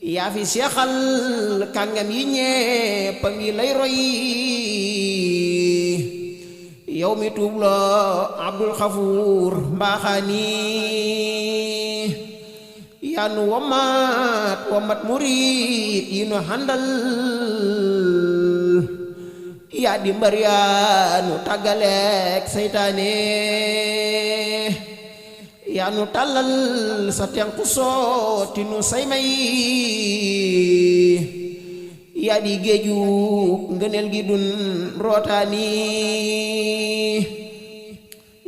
yaa fi seexal kàngam yi ñépp a ngi lay roy yow mi tuubloo Abdul Xafuur mbaaxaani yaa nu womat murit yi nu handal yaa di mbar yaa nu tàggaleek seytaane yaa nu tàllal sa tenku sooti nu say may yaa di géeju ngëneel gi dun rootaani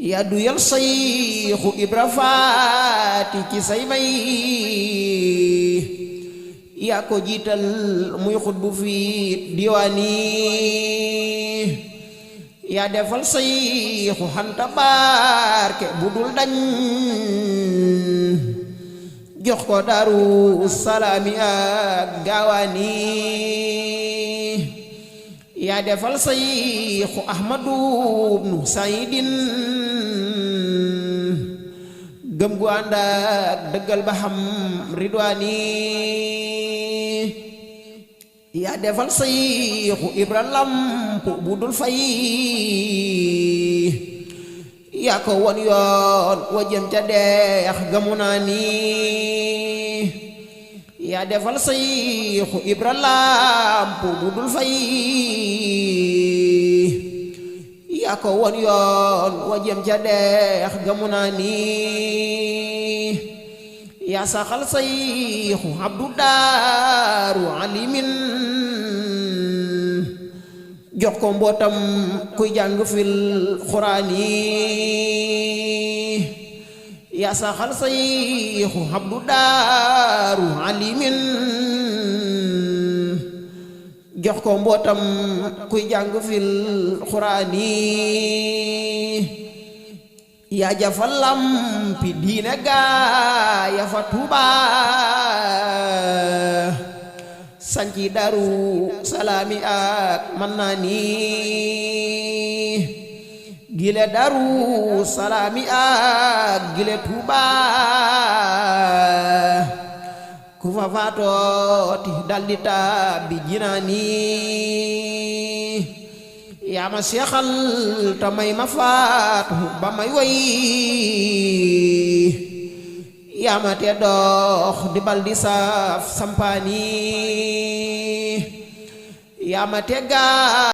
yaa du yal Sayxu Ibra Faati ci say may yaa ko jiital muy xutbu fi diwaani yaa defal Sayxu Anta barke bu dul dañ jox ko Daaru Salaami ak Gaawaani yaa defal Sayxu Ahmadu bnu Saydin gëm gu ànd ak dëggal ba xam ridwaani yaa defal Sayxu Ibra Lamp bu dul fay yaa ko won yoon wa jëm ca deex gamu naa ni yaa defal Sayxu Ibra Lamp bu dul fay yaa ko won yoon wa jëm ca deex gamu naa ni yaa saxal Sayxu Abdu Daaru Alimin jox ko mbootam kuy jàng fil Quraani yaa saxal Sayxu Abdu Daaru Alimin jox ko mbootam kuy jàng fil Quraani yaa jafal lampi diine gaa ya fa Tuuba sanci Daaru Salaami ak Mannaani gile Daaru Salaami ak gile Tuuba ku fa faatooti daldi tàbbi jinaani yaa ma seexal ta may ma faatu ba may woy yaa ma te dox di bal di saaf sampaani yaa ma te gaa